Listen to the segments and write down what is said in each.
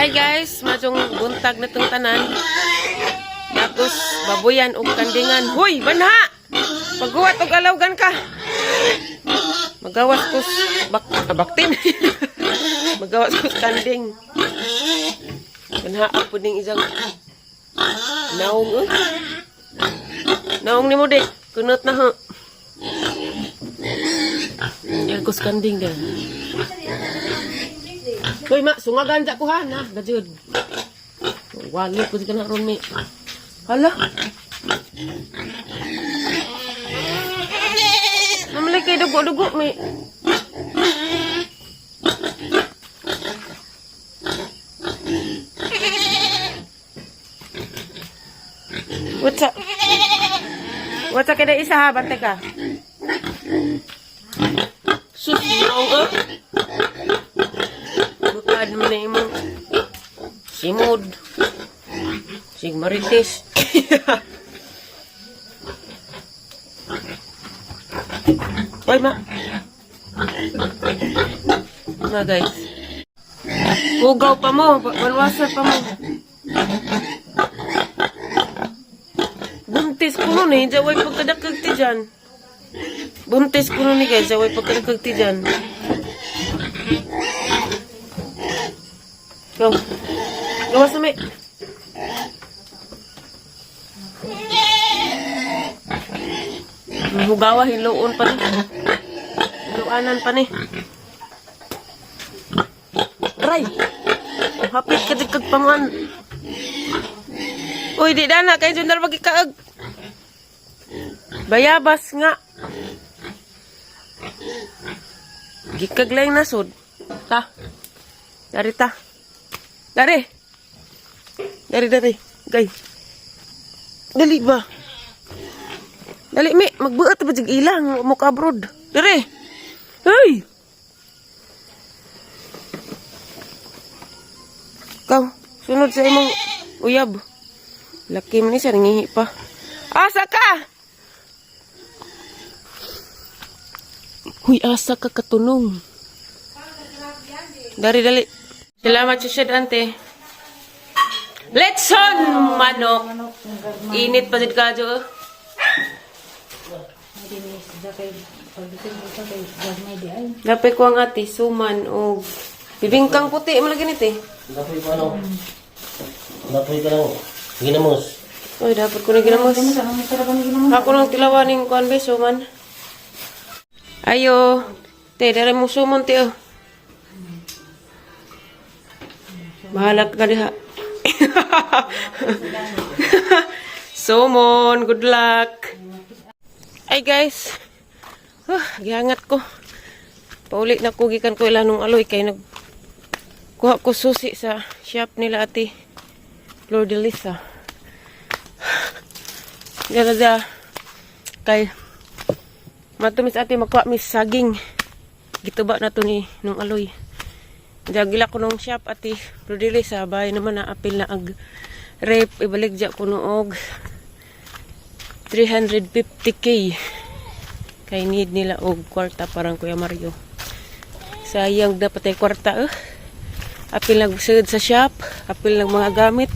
Hi guys, majong buntag na itong tanan. Tapos baboyan o kandingan. Huy, banha! Pagguwat o alawgan ka. Magawas ko baktin. Magawas ko kanding. Banha ako ding isang naong. Naong ni mo dik. Kunot na ho. Yan ko kanding din. Hoy mak, sungagan sa kuhan ha, gajud. Wali ko di ka na ron mi. Hala. Namali kay dugo-dugo mi. What's up kaya isa ha, bante ka. Sus, naong bukad mo na imong simod. Sig marites. Hoy ma. Na guys. Pugaw pa mo, balwasan pa mo. Buntis ko nun eh, jaway pagkadakag ti dyan. Buntis ko nun eh guys, jaway pagkadakag ti dyan. Go. Gawas na may. Hugawa, hiloon pa ni. Hiloanan pa ni. Try. Hapit ka di kagpangan. Uy, di dana. Kaya dyan na magkikaag. Bayabas nga. Gikaglayang nasod. Ta. Dari ta. Dari. Dari. Gay. Dali ba? Dali, mi. Magbuot ba dyan ilang? Mukha abroad. Dari. Hey! Kau, sunod sa imong uyab. Laki man ni siya, nangihi pa. Asa ka! Huy, asa ka katunong. Dali. Salamat sa shed, ante. Letson, manok. Init pa dyan ka, Jo. Dapat ko ang ate, suman o bibingkang puti. Malagyan ito eh. Dapat ko ano? Dapat ka lang. Ginamos. Uy, dapat ko na ginamos. Ako nang tilawanin ko ang beso man. Ayo. Te, dari mo suman te oh. Bahala ka diha. Sumon, good luck. Ay guys. Gihangat ko. Paulit na ko gikan ko ilanong aloy kay kuha ko susi sa shop nila ate Flor de Lisa. Dada kay matumis ate makuha mis saging. Gituba na to ni nung aloy. Dagila ko nung shop ate Flor de Lisa bay naman na apil na ag rep ibaligja ko noog 350k. Kay need nila og kwarta parang Kuya Mario. Sayang dapat ay kwarta Apil nagsud sa shop, apil ng mga gamit.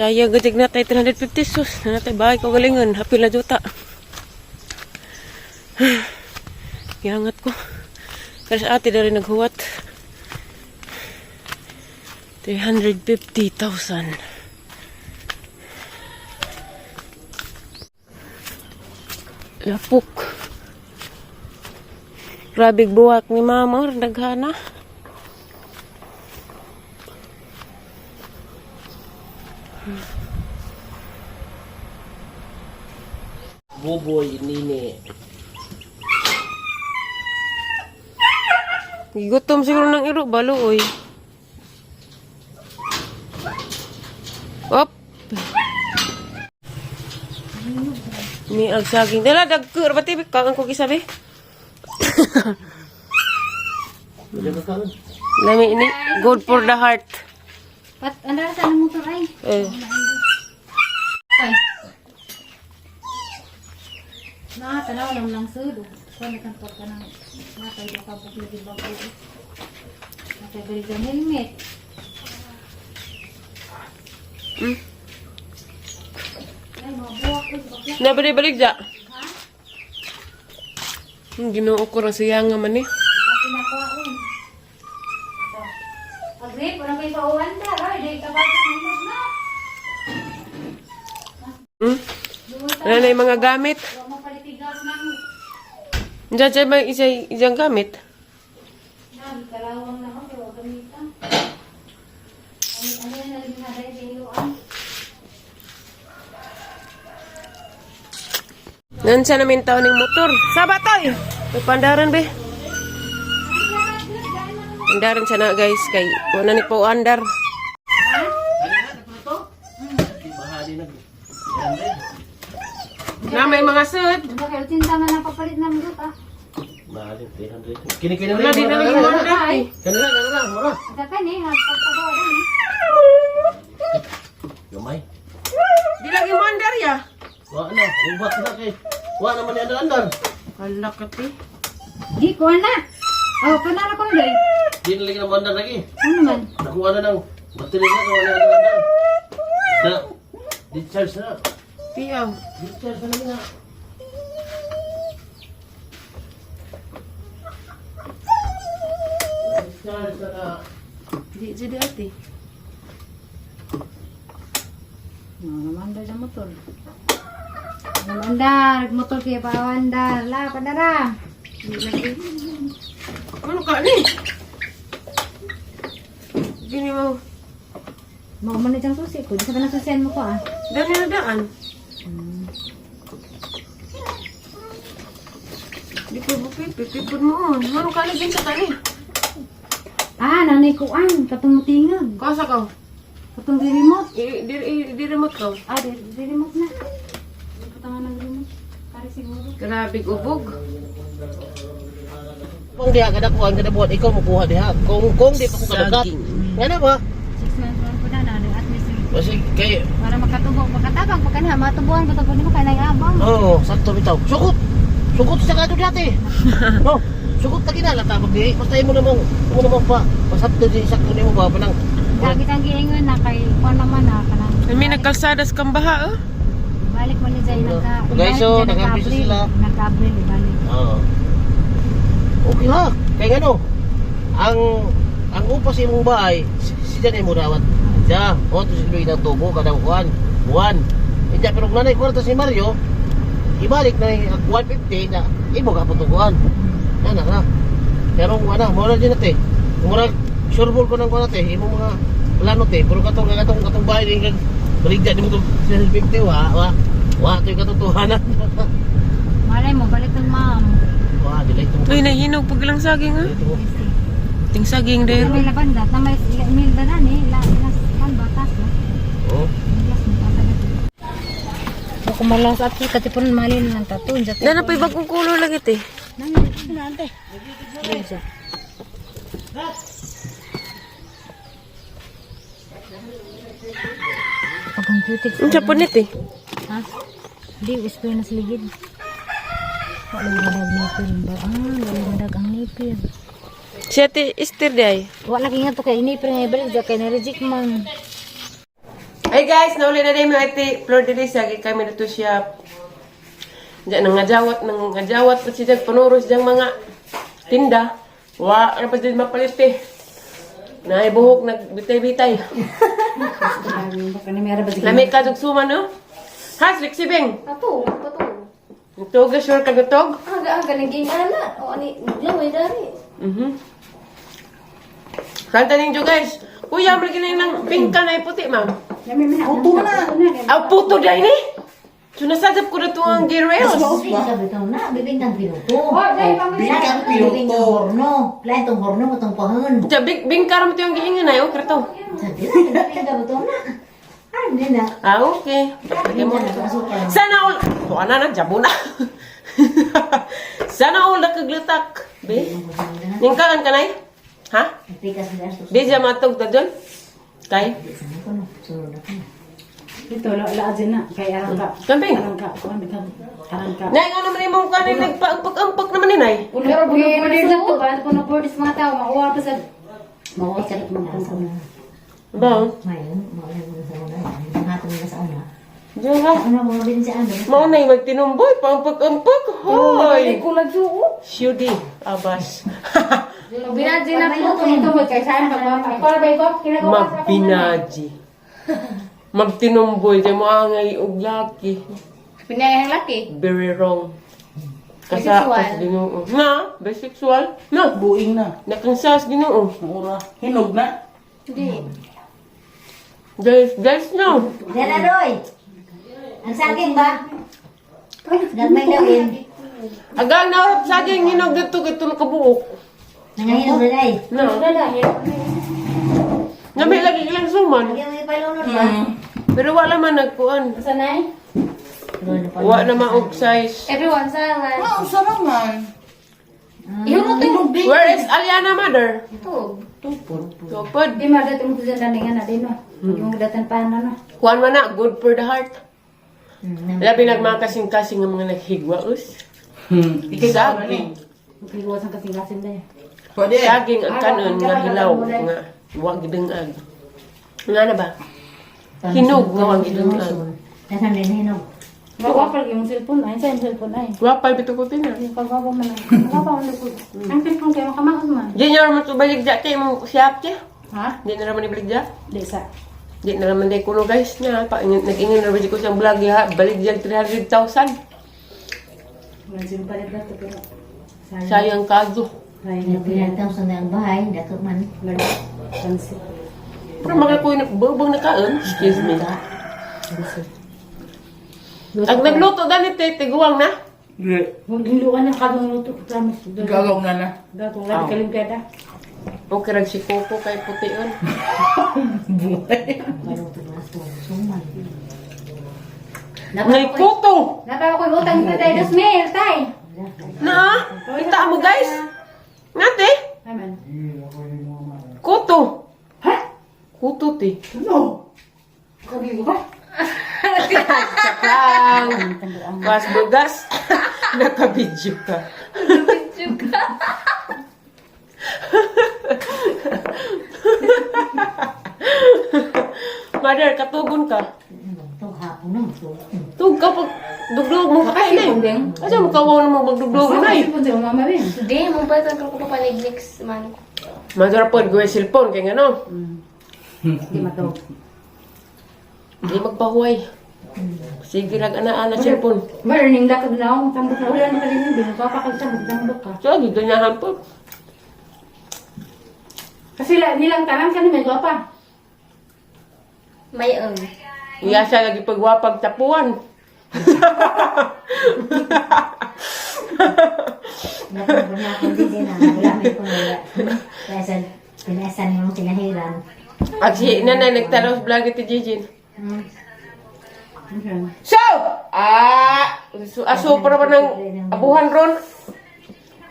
Sayang gadig na tayo 350 sus. Na natin bahay ko galingan, apil na juta. Gihangat ko. Kasi ate na rin naghuwat. 350,000. Lapok. Grabe buwak ni mama, naghana. Buboy, nini. Gutom siguro ng iro, balo oy. Op. Ni ang saging. Dala, dagkur. Ba't ibig ka? Ang kugi sabi? Lami ini. Good for the heart. Pat, andar sa motor ay. Tanaw lang sudo. Kuan kan por kanang matay do ka bukli di bago. Matay bali helmet. Nabalik-balik dya. Ginoo ko rin siya nga man eh. Pinakuha ko. Pag-rip, wala kayo pauwan na. Ay, di ka ba na? Ano na yung mga gamit? Huwag mo palitigas ng Diyan siya may isang gamit. kalawang na ako. Huwag gamitan. Ano yan na rin na dahil sa iluan? Nansa namin tao ng motor. Sabatoy! May pandaran be. Pandaran siya na guys. Kay wala ni po andar. Na may mga sud. Bakit tinta na napapalit namin dito ah? Mahalin, 300. Kini-kini Wala din namin yung andar eh. Kanila, mura. Agad ni, nagpapagawa din eh. Gamay. Di lagi mo andar ya. Wala na, ubat na kay. Wala naman ni andar-andar. Kalak ka ti. Di ko na. Oh, kanara ko nila. Di na lagi na andar lagi. Ano naman? Nakuha na ng battery na kung wala andar-andar. Na, di-charge na. Piyaw. Di-charge na lagi na. Di-charge na na. Di jadi ati. Namandar sa motor. Namandar, motor kaya pa andar. La, padara. Di lagi. Ano ka ni? Gini mo. Mau mana jang susi ko. Di sa kanang susian mo ko ah. Dari na daan. Di ko bukit. Pipipod mo. Ano ka ni din sa kani? Ah, nanay ko ang katong tingag. Kasa ka. Katong di remote. Di remote ka. Ah, di remote na. Katangan ng remote. Kari siguro. Grabe ubog. Kung diha kada kuha kada buhat ikaw mo kuha diha. Kung di pa ko kadagat. Saging. Ngano ba? 6 months lang ko na na. At least Kasi kay para makatubog, makatabang pa kanha, matubuhan ko tapos mo kay nag-abang. oh, sakto bitaw. Sukot. Sukot sa kado dati. No. Sukot ta kinala ta pag di. Basta mo namang pa. Pasapto di sakto nimo ba panang. Lagi kang giingon na kay kuan naman na kanang. May nagkalsadas kang baha, oh. Balik man ni Jay nagka. Okay, so, nag-ampisa sila. Nagka-April ibalik. Oo. Okay na. Kaya ngano? Ang upas imong bahay, si Jan mo dawat. Ja, o to silbi na tubo kada buwan. Hindi pero kung nanay kwarta si Mario, ibalik na yung 150 na imo ka putuguan. Yan na. Pero wala, mura din natin. Mura sureball ko nang kunate, imo mga plano te, pero katong bahay din baligya di mo to 50 wa to yung katotohanan. Malay mo balik ng ma'am. Wa dili to. Uy, nahinog pag ilang saging, ha? Ting saging Pero der. may labanda na may milda na ni las kan batas no. Oh. Las ni tatagat. Ako malas at katipon malin ng tatun jat. Dana pa ibagong kulo lagi te. Nang ante. Pagong putik. Ang Japonit eh. Ha? Di uspay na siligid. Wala madag nipil ba? Wala madag ang nipil. Si ate Esther di ay. Wala lagi nga to kay nipil nga ibalik kay na-reject man. Ay guys, nauli na din mga ate Flor de Lis. Lagi kami na to siya. Diyan, nangajawat pa siya. Panuros diyang mga tinda. Wa, ano pa din mapalit eh. Naibuhok, nagbitay-bitay. Baka ni mera ba Lamig ka suman, no? Ha, Sliksibeng. Ato. Tog, sure ka gutog? Ang galing ana. O ani, lang may dari. Kanta ninyo guys. Kuya, balik na ng pingka na puti, ma'am. Puto na. Ah, puto dahil eh. So, nasasap ko na ito ang gireos. Bibingkang bitaw na, bibingkang pinuto. Bingkang Bibingkang horno. Lain tong horno mo tong pahon. Bingkar mo ito yung giingan na, oh, krato. Sabi, bibingkang bitaw na. Hindi na. Ah, okay. Lagyan mo na. Sana all... Tuwa na, nagjabo na. Sana all nakaglutak. Be? Yung kagan ka na eh? Ha? Pikas bilas to. Di siya matog na dyan? Kay? Sana ko no, sunod na ko. Ito, laadyan na. Kay arang ka. Kambing? Arang ka. Arang ka. Nay, ano naman yung kanin nagpa-ampak naman yun ay? Pero pwede na to ba? Kung pwede sa mga tao, makuha pa sa... Mawala ka mo sa una. Ba? Ngayon, mawala mo na sa una. Ang hatong na sa una. Diyan ka. Ano mga binsa ano? Maunay magtinumboy, pampag-ampag. Hoy! Ko nagsuot. Shudi, abas. Binadji na po ito mo kay saan pagpapa. Para ba ito? Magbinaji. Magtinumboy, kay mo angay og laki. Pinayang laki. Very wrong. Bisexual. Kasas Ginoo. Na, bisexual. Na, Buing na. nakansas Ginoo. Mura. Hinog na. Hindi. Guys, no. Dala Roy. Ang saging ba? Gagmay gawin. Agang naurap saging hinog dito kito nakabuok. Nangahinog na day. Na. Nabi lagi ilang suman. Lagyan mo yung palunod ba? Pero wala man nagkuan. Sanay? Wa na maog size. Everyone sana. Ang sarap man. Ihumot mo. Where is Aliana mother? Ito. Tupod. Di mada tong kuya dandingan na din no. Yung datan pa na no. Kuan man na, good for the heart. Labi nagmakasing-kasing ng mga naghigwa us. Saging. Iwas ang kasing-kasing na. Pwede. Saging ang kanon nga hilaw nga wag gidengag. Nga na ba? Hinog nga wag gidengag. Nasaan din hinog? Wapal yung cellphone ay, sa cellphone ay. Wapay bito ko tina. Yung pagwapa man. Wapa man ko. Ang cellphone kayo makamahal man. Di niya naman tubalig dyan kay mong siyap siya. Ha? Di na naman ibalik dyan. Desa. Di na naman day kuno guys niya. Nag-ingin na rin ko siyang vlog ya. Balik dyan 300,000. Mansin pa rin dato pero. Sayang kago. Pinatang sa ang bahay, dato man. Pansin. Pero makakuha na bubong na kaon. Excuse me. Ang nagluto ganit tiguang na. Huwag hiluan ng kadong luto. Promise. Gagaw na na. Dato lagi kalimpyada. Okay rag si Coco kay putiun. Ngay kuto. Napapa ko utang kita tayo dos mil tay. Na, kita mo guys. Ngate, Amen. kuto. Ha? Kuto ti. No. Kabi ko ba? Saklang. Pas bugas. Nakabidyo ka. Mother, katugon ka. Itong hapon na ito. Tug ka pag duglog mo kakain na eh. Kasi mo kawaw naman magduglog na eh. Sipon sa mama rin. Hindi, mo ba ito ko papanig next month? Mother po, gawin cellphone kaya ano. Hindi matog. Hindi magpahuay. Sige, ana cellphone. Marning lakad na ako. Tambok na ulan na rin yun. Binagpapakal tambok ka. So, giganyahan po. Kasi nilang tanan ka ni may gwapa. May Iya siya lagi pagwapag tapuan. Napagbanakon din na. Nagulamit ko wala. Kaya sa pinasan yung sinahiran. At si nanay nagtanaw sa vlog ito, Jijin. Okay. So! Aso para ba ng abuhan ron?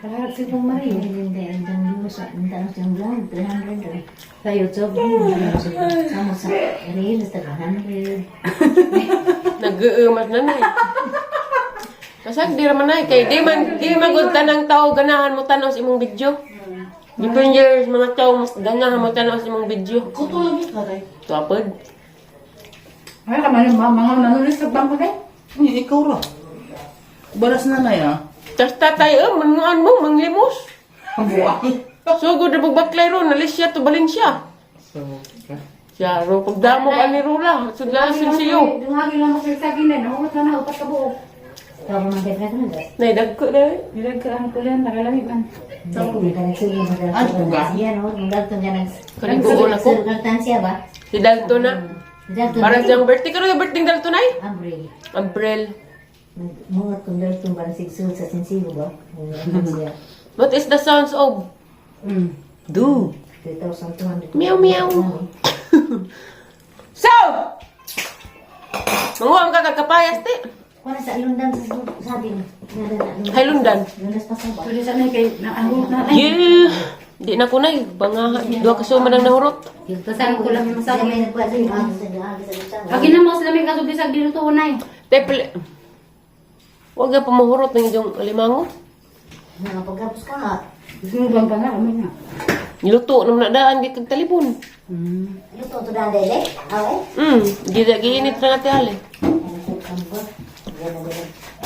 Kalahat si Pong Marie. Hindi, ang lusa. Ang tanong siyang vlog. 300. Sa YouTube. Sama sa Reels, 100. Nag-uumas nanay. Kasi di naman na kay di man gud tanang tao ganahan mo tanaw sa imong video. Depende years mga tao mas ganahan mo tanaw sa imong video. Kuto lagi ka rin. Tuapod. Ay, kamanin mga manulis sa bangko day. Hindi, ikaw ra. Baras na na ya. Tas tatay manuan mo manglimos. Ang buwang. So gud na pagbaklay ron nalis siya to Valencia. So, Siya ro pagdamo ka ni Rula. Sudlasin siyo. Dungagi lang mo sa gina. Nahuot na upat ka buo. Ikaw mga kaibigan na. Nay dagko na. Nilag ka ang kulan. Nakalamig man. Hindi ka nagsugi mo sa Ano po ba? Yan o, nung dagto nga Kaliguon ako. nagsulkantansya ba? Si Dalto na. Dagto Parang siyang birthday karon yung birthday Dalto nay. Abril. Abril. Mungot kung dagto parang sigsul sa sensibo ba? Siya. What is the sounds of? Do. 3,200. Meow, meow. So! Manguam ka kakapayas, ti. Kung sa ilundan sa atin. Hay lundan. Lundas pa sa ba? Pwede sa kay naangot na. Yeah! Di na ko na eh. Bangaha. Dua ka suman ang nahurot. Saan ko lang yung Sa masabi. may nagpasa yung ako sa gahagi sa bitang. Agi na mo sila may kasubi sa diluto unay. Tepil. Huwag ka pamahurot ng iyong alimango. Nakapagkapos ka nga. Gusto mo bang pala? Amay na. Niluto nung nadaan di kag talipon. Luto to daan dele. Awe. Di na giinit na natin hali. Diyan na